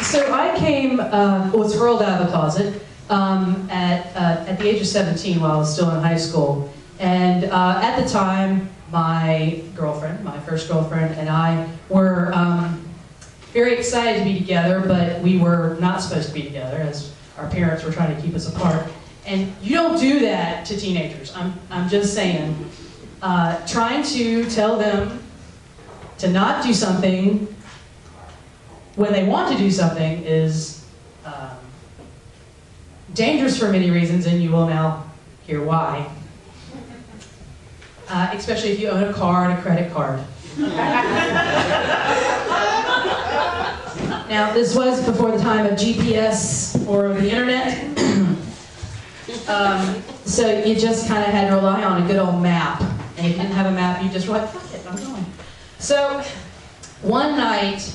So I was hurled out of the closet at the age of 17 while I was still in high school. And at the time, my first girlfriend, and I were very excited to be together, but we were not supposed to be together as our parents were trying to keep us apart. And you don't do that to teenagers. I'm just saying. Trying to tell them to not do something when they want to do something is dangerous for many reasons, and you will now hear why. Especially if you own a car and a credit card. Now, this was before the time of GPS or the internet. So you just kind of had to rely on a good old map. And if you didn't have a map, you just were like, fuck it, I'm going. So one night,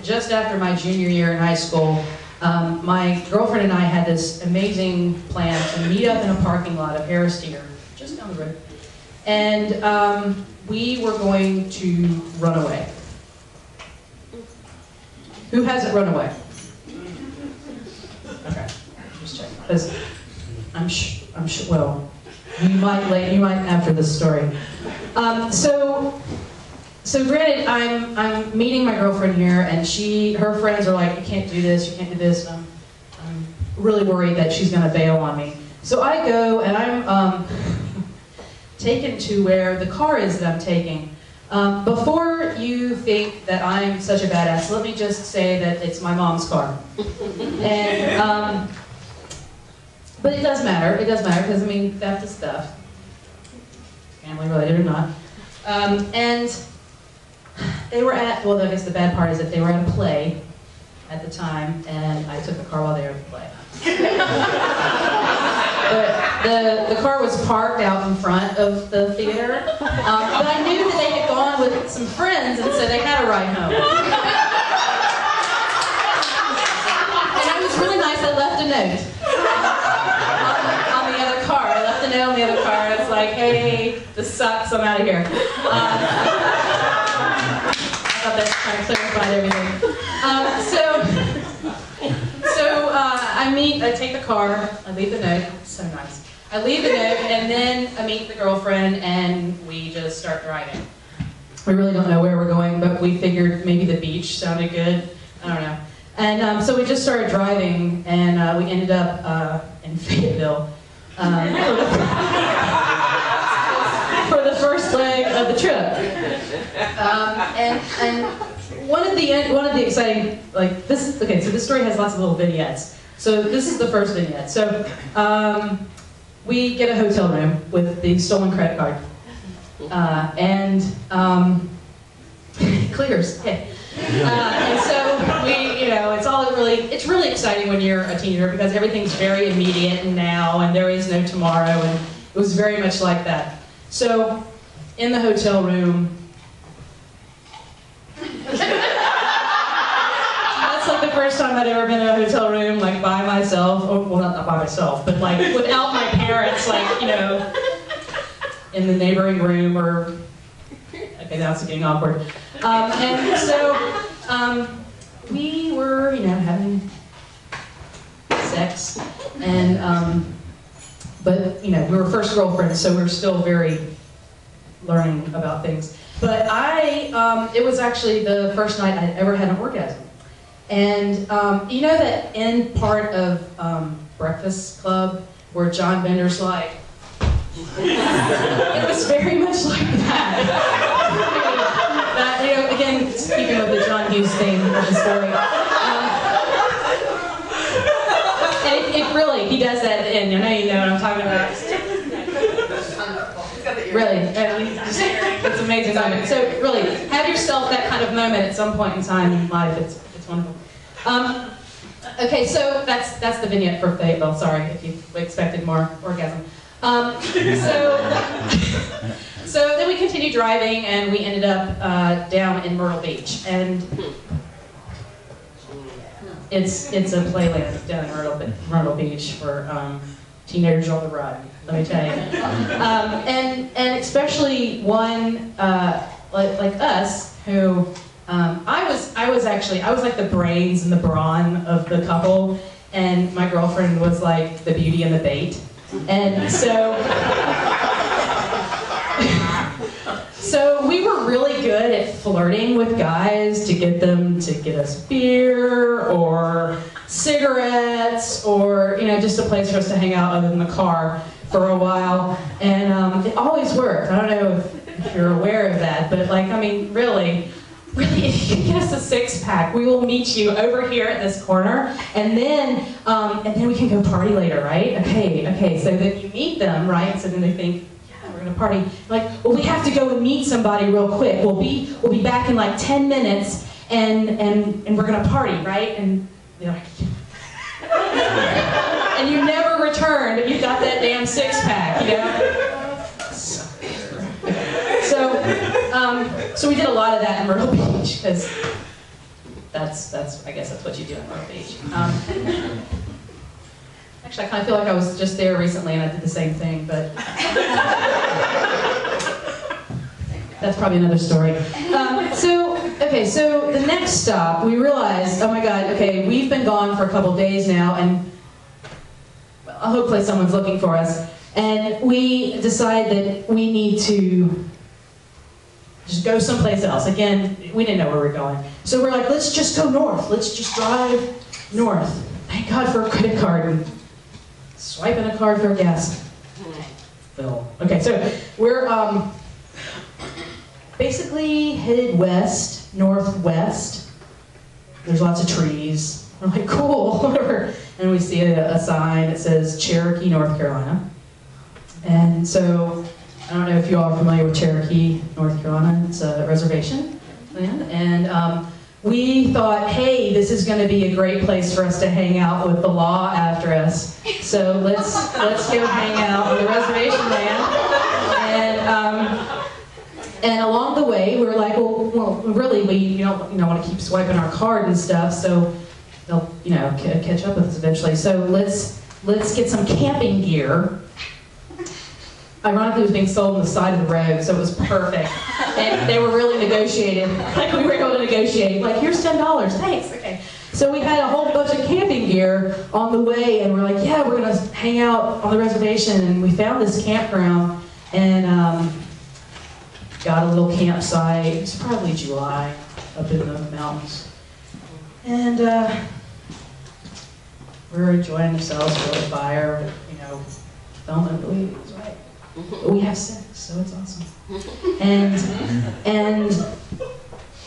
just after my junior year in high school, my girlfriend and I had this amazing plan to meet up in a parking lot of Harris Teeter, just down the road. And we were going to run away. Who hasn't run away? Okay, just check. Because I'm sure, well, you might after this story. So granted, I'm meeting my girlfriend here, and her friends are like, you can't do this, you can't do this. And I'm really worried that she's going to bail on me. So I go, and I'm taken to where the car is that I'm taking. Before you think that I'm such a badass, let me just say that it's my mom's car. And, but it does matter, because I mean, theft is theft. Family related or not. And they were well, I guess the bad part is that they were at a play at the time, and I took the car while they were at the play. The car was parked out in front of the theater, but I knew that they had gone with some friends, and so they had a ride home. And it was really nice. I left a note on the other car. I left a note on the other car. It's like, hey, this sucks. I'm out of here. I thought that kind of clarified everything. I take the car, I leave the note, it's so nice. I leave the note, and then I meet the girlfriend, and we just start driving. We really don't know where we're going, but we figured maybe the beach sounded good, I don't know. And so we just started driving, and we ended up in Fayetteville for the first leg of the trip. And one of the exciting, like this, okay, so this story has lots of little vignettes. So this is the first vignette. So we get a hotel room with the stolen credit card. And it clears, okay. And so it's really exciting when you're a teenager because everything's very immediate and now, and there is no tomorrow, and it was very much like that. So in the hotel room, that's like the first time I'd ever been in a hotel room, like by myself, or, well, not by myself, but like without my parents, like, you know, in the neighboring room, or, okay, now it's getting awkward. And so we were, you know, having sex, and, but, you know, we were first girlfriends, so we were still very learning about things. But it was actually the first night I'd ever had an orgasm. And you know that end part of Breakfast Club where John Bender's like, it was very much like that. You know, again, speaking of the John Hughes theme of the story. And it really, he does that at the end. I know you know what I'm talking about. Really, it's an amazing moment. So really, have yourself that kind of moment at some point in time in life. It's wonderful. Okay, so that's the vignette for Fayetteville. Sorry if you expected more orgasm. So then we continued driving, and we ended up down in Myrtle Beach, and it's a playland down in Myrtle Beach for teenagers on the run. Let me tell you, and especially one like us who I was I was like the brains and the brawn of the couple, and my girlfriend was like the beauty and the bait. And so, so we were really good at flirting with guys to get them to get us beer or cigarettes or, you know, just a place for us to hang out other than the car for a while. And it always worked. I don't know if you're aware of that, but like, I mean, really, if you get us a six-pack, we will meet you over here at this corner, and then we can go party later, right? Okay. So then you meet them, right? So then they think, yeah, we're gonna party. Like, well, we have to go and meet somebody real quick. We'll be back in like 10 minutes, and we're gonna party, right? And they're like, and you never returned, but you got that damn six-pack, you know? So we did a lot of that in Myrtle Beach, because I guess that's what you do in Myrtle Beach. Actually, I kind of feel like I was just there recently and I did the same thing, but that's probably another story. So the next stop, we realized, oh my God, okay, we've been gone for a couple days now, and well, hopefully someone's looking for us, and we decide that we need to just go someplace else. Again, we didn't know where we were going. So we're like, let's just go north. Let's just drive north. Thank God for a credit card. And swiping a card for gas. Fill. Okay, so we're basically headed west, northwest. There's lots of trees. We're like, cool. And we see a sign that says Cherokee, North Carolina. And so, I don't know if you all are familiar with Cherokee, North Carolina. It's a reservation land, and we thought, hey, this is going to be a great place for us to hang out with the law after us. So let's go hang out on the reservation land. And along the way, we were like, well, really, we don't want to keep swiping our card and stuff, so they'll catch up with us eventually. So let's get some camping gear. Ironically, it was being sold on the side of the road, so it was perfect. And they were really negotiated. Like, we were able to negotiate. Like, here's $10, thanks, okay. So we had a whole bunch of camping gear on the way, and we're like, yeah, we're gonna hang out on the reservation. And we found this campground, and got a little campsite. It's probably July, up in the mountains. And we were enjoying ourselves with a fire, filming, but we was right. We have sex, so it's awesome. And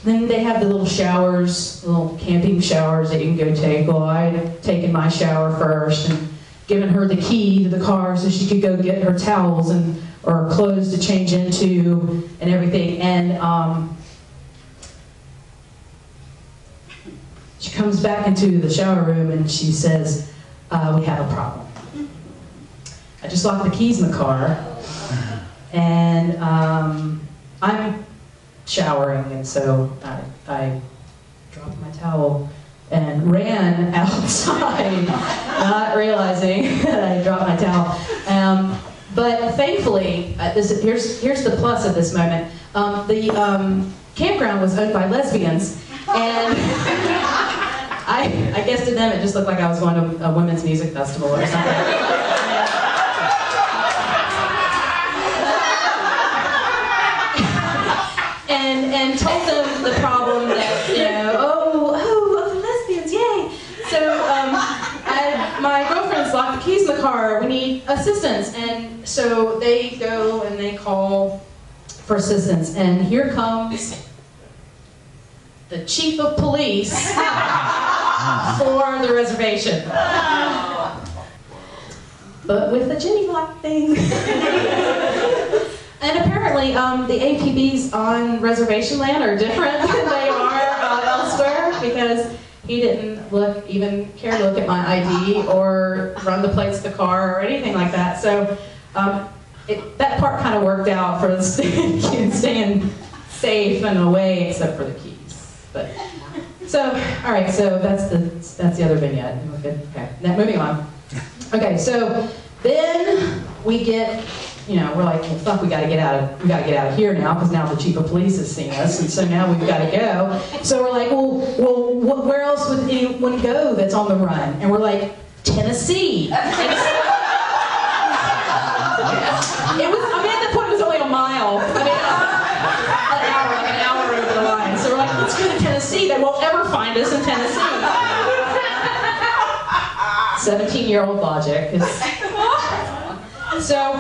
then they have the little showers, little camping showers that you can go take. Well, I had taken my shower first and given her the key to the car so she could go get her towels or clothes to change into and everything. And she comes back into the shower room and she says, we have a problem. I just locked the keys in the car, and I'm showering, and so I dropped my towel and ran outside, not realizing that I dropped my towel. But thankfully, here's the plus of this moment. The campground was owned by lesbians, and I guess to them it just looked like I was going to a women's music festival or something. And told them the problem that, the lesbians, yay! So my girlfriend's locked the keys in the car, we need assistance. And so they go and they call for assistance. And here comes the chief of police for the reservation. But with the Jimmy Block thing. And apparently, the APBs on reservation land are different than they are elsewhere, because he didn't even care to look at my ID or run the plates of the car or anything like that. So that part kind of worked out for staying safe and away, except for the keys. But so, all right, so that's the other vignette. Okay, now moving on. Okay, so then we get. We're like, well, fuck, we gotta get out of here now, because now the chief of police has seen us, and so now we've got to go. So we're like, well, anyone go that's on the run? And we're like, Tennessee. At that point it was only a mile. An hour over the line. So we're like, let's go to Tennessee. They won't ever find us in Tennessee. 17-year-old logic. So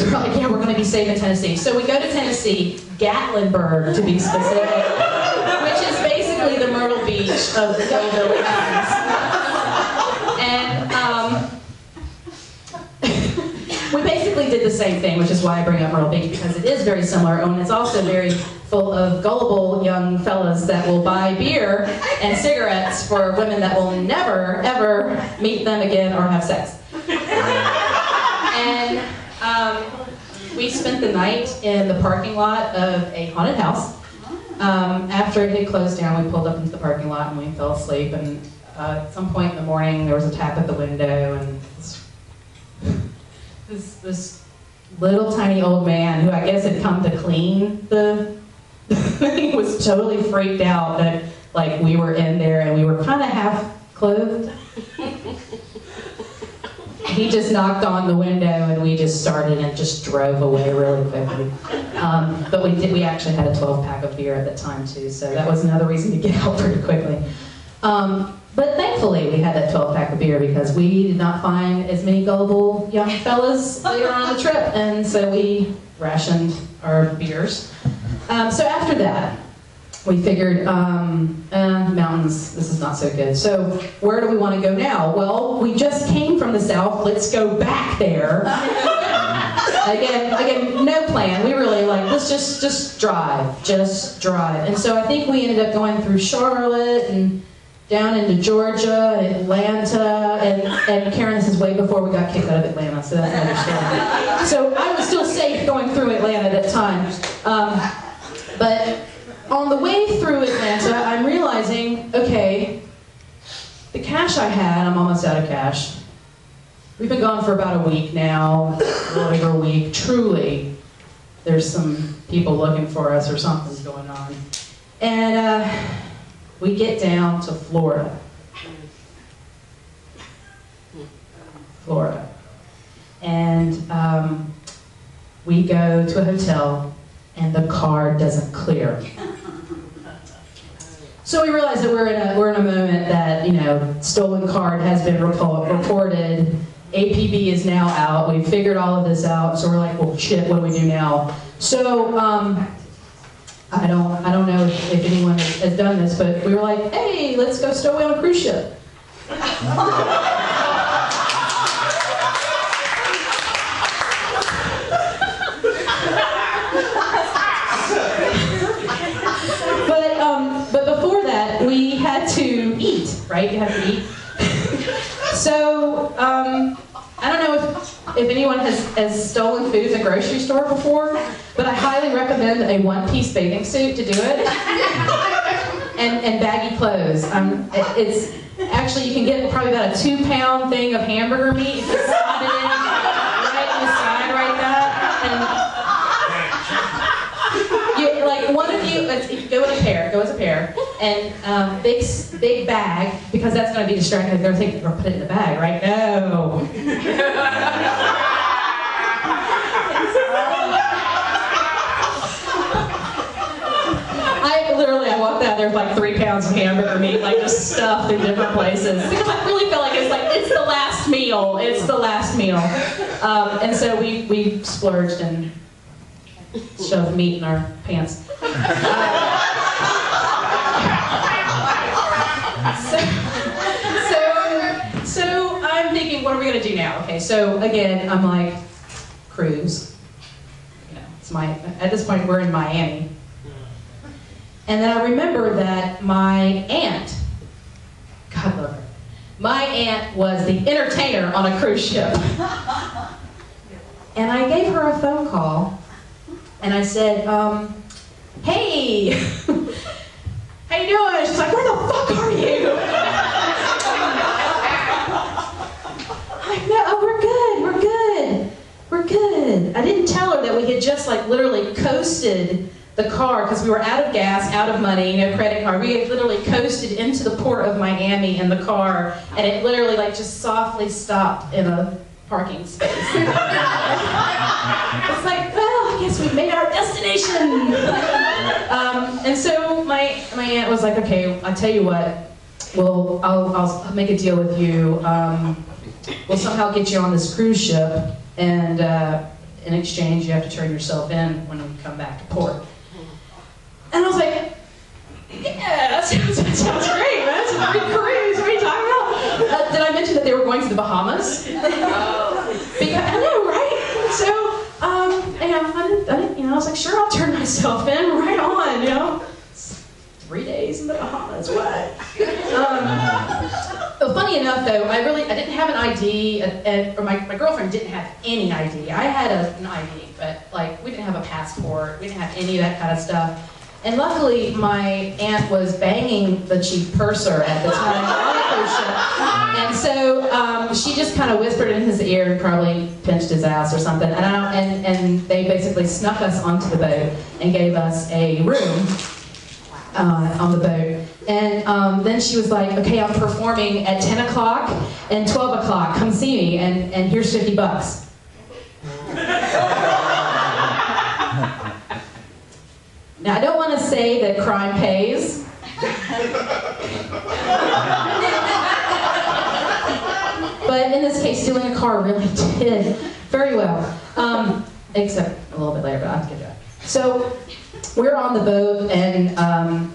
we're like, yeah, we're going to be safe in Tennessee. So we go to Tennessee, Gatlinburg to be specific, which is basically the Myrtle Beach of the Hillbilly Mountains. And we basically did the same thing, which is why I bring up Myrtle Beach, because it is very similar, and it's also very full of gullible young fellas that will buy beer and cigarettes for women that will never, ever meet them again or have sex. And we spent the night in the parking lot of a haunted house. After it had closed down, we pulled up into the parking lot and we fell asleep. And at some point in the morning, there was a tap at the window, and this little tiny old man, who I guess had come to clean the thing, was totally freaked out that like we were in there and we were kind of half clothed. He just knocked on the window and we just started and just drove away really quickly. But we actually had a 12-pack of beer at the time too, so that was another reason to get out pretty quickly. But thankfully we had that 12-pack of beer because we did not find as many gullible young fellas later on the trip, and so we rationed our beers. So after that, we figured, mountains, this is not so good. So where do we want to go now? Well, we just came from the south, let's go back there. Again, no plan. We really like, let's just drive. And so I think we ended up going through Charlotte and down into Georgia and Atlanta, and Karen, this is way before we got kicked out of Atlanta, so that's another story. So I was still safe going through Atlanta at that time. But on the way through Atlanta, I'm realizing, okay, the cash I had, I'm almost out of cash. We've been gone for about a week now, a little over a week. Truly, there's some people looking for us or something's going on. And we get down to Florida. And we go to a hotel and the card doesn't clear. So we realize that we're in a moment that, you know, stolen card has been reported. APB is now out. We've figured all of this out. So we're like, well, shit, what do we do now? So I don't know if anyone has done this, but we were like, hey, let's go stow away on a cruise ship. But before that, we had to eat, right? You have to eat. So, I don't know if anyone has stolen food in a grocery store before, but I highly recommend a one-piece bathing suit to do it. And baggy clothes. It's actually, you can get probably about a 2-pound thing of hamburger meat if you slide it in right in the side like that. And like one of you, go as a pair, and big bag, because that's going to be distracting. They're thinking, we're going to put it in the bag, right? No. I walked out there with like 3 pounds of hamburger meat, like just stuffed in different places, because I really felt like it's the last meal. It's the last meal. And so we splurged and shoved meat in our pants. So I'm thinking, what are we gonna do now? Okay, so again, I'm like, cruise. You know, at this point we're in Miami. And then I remember that my aunt, God love her, my aunt was the entertainer on a cruise ship. And I gave her a phone call, and I said, hey, how you doing? She's like, where the fuck are you? I'm like, no, we're good. I didn't tell her that we had just like literally coasted the car, because we were out of gas, out of money, no credit card. We had literally coasted into the port of Miami in the car, and it literally like just softly stopped in a parking space. It's like, well, I guess we made our destination. And so my aunt was like, okay, I'll tell you what, well, I'll make a deal with you. We'll somehow get you on this cruise ship, and in exchange, you have to turn yourself in when we come back to port. And I was like, yeah, that sounds great. That's a great cruise. What are you talking about? Did I mention that they were going to the Bahamas? Because, I know, right? So, and I was like, sure, I'll turn myself in, right on, 3 days in the Bahamas, what? But funny enough, though, I didn't have an ID, or my girlfriend didn't have any ID. I had an ID, but like we didn't have a passport, we didn't have any of that kind of stuff. And luckily, my aunt was banging the chief purser at the time on the cruise ship. And so she just kind of whispered in his ear and probably pinched his ass or something. And they basically snuck us onto the boat and gave us a room on the boat. And then she was like, okay, I'm performing at 10 o'clock and 12 o'clock. Come see me, and here's $50. Now, I don't want to say that crime pays. But in this case, stealing a car really did very well. Except a little bit later, but I'll have to get to that. So we're on the boat, and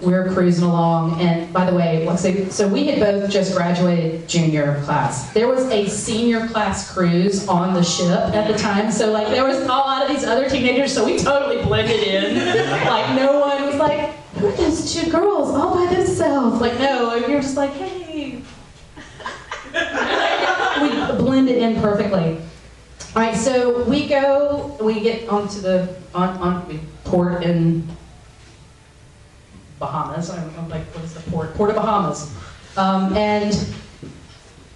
we're cruising along. And by the way, so we had both just graduated junior class. There was a senior class cruise on the ship at the time. So like there was a lot of these other teenagers, so we totally blended in. Like no one was like, who are those two girls all by themselves? Like no, we were just like, hey. We blended in perfectly. All right, so we get onto the we port in Bahamas. I'm like, what is the port? Port of Bahamas. And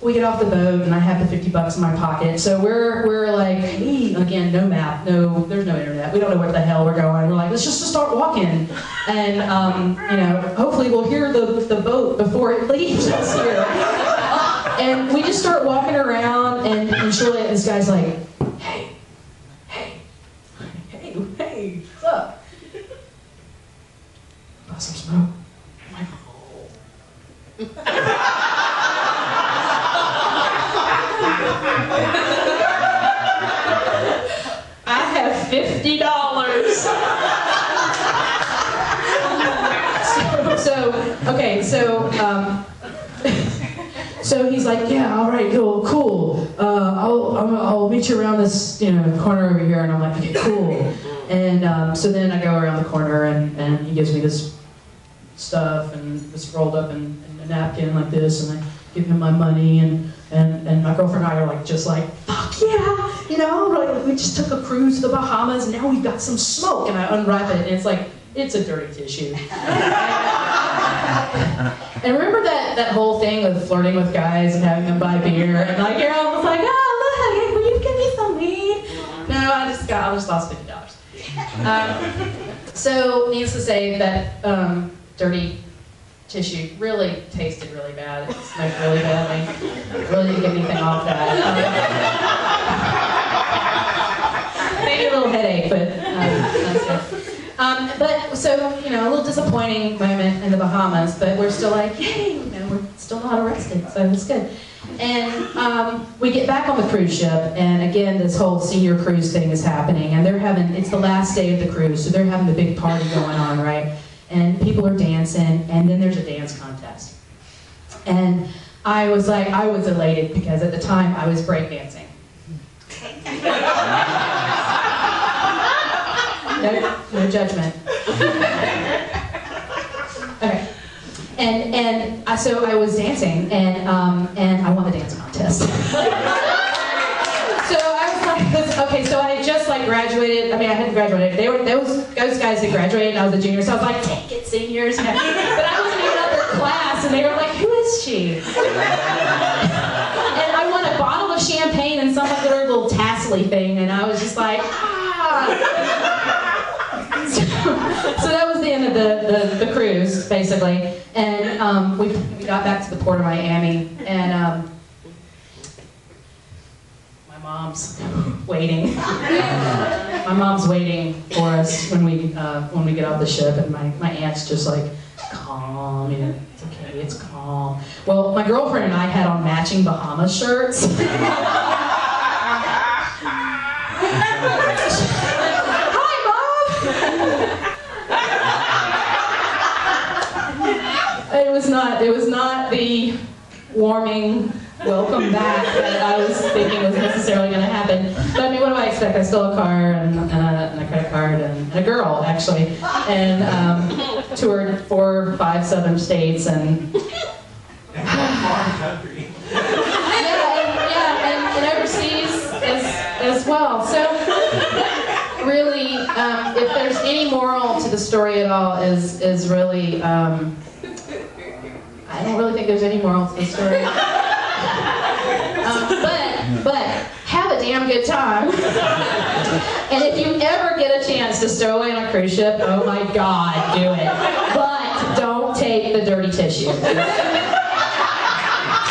we get off the boat, and I have the $50 in my pocket. So we're like, hey, again, no map, there's no internet. We don't know where the hell we're going. We're like, let's just start walking, and hopefully we'll hear the boat before it leaves us here. And we just start walking around, and surely this guy's like, hey, what's up? Buy some smoke. I'm like, I have $50. So he's like, yeah, all right, cool. I'll meet you around this, corner over here. And I'm like, okay, cool. And so then I go around the corner, and he gives me this stuff, and it's rolled up in a napkin like this, and I give him my money, and my girlfriend and I are like, just like, fuck yeah, like, we just took a cruise to the Bahamas, and now we've got some smoke, and I unwrap it, and it's like, it's a dirty tissue. And remember that whole thing of flirting with guys and having them buy beer, and like, you're almost like, oh, look, will you give me some weed? No, I just lost $50. So, needless to say, that dirty tissue really tasted really bad. It smelled really badly. Really didn't get anything off that. Maybe a little headache, but that's it. But so, a little disappointing moment in the Bahamas, but we're still like, yay, we're still not arrested, so it's good. And we get back on the cruise ship, and again, this whole senior cruise thing is happening, and it's the last day of the cruise, so they're having a big party going on, right? And people are dancing, and then there's a dance contest. And I was elated, because at the time I was breakdancing. No judgment. Okay. So I was dancing, and I won the dance contest. So I was like, okay, so I had just graduated. I mean, I hadn't graduated. Those guys had graduated, and I was a junior. So I was like, take it, seniors. But I wasn't even up their class, and they were like, who is she? And I won a bottle of champagne and some other little tassely thing, and I was just like, ah. So that was the end of the cruise, basically. And we got back to the port of Miami, and my mom's waiting. My mom's waiting for us when we get off the ship, and my aunt's just like, calm, you know, it's okay, it's calm. Well, my girlfriend and I had on matching Bahamas shirts. It was not the warming welcome back that I was thinking was necessarily going to happen. But I mean, what do I expect? I stole a car and a credit card and a girl, actually, and toured 4, 5, 7 states and and overseas as well. So really, if there's any moral to the story at all, is really. I don't really think there's any moral to the story. But have a damn good time. And if you ever get a chance to stow away on a cruise ship, oh my God, do it. But don't take the dirty tissue.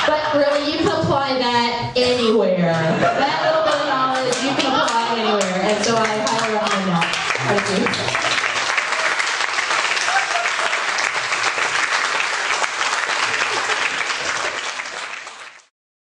But really, you can apply that anywhere. That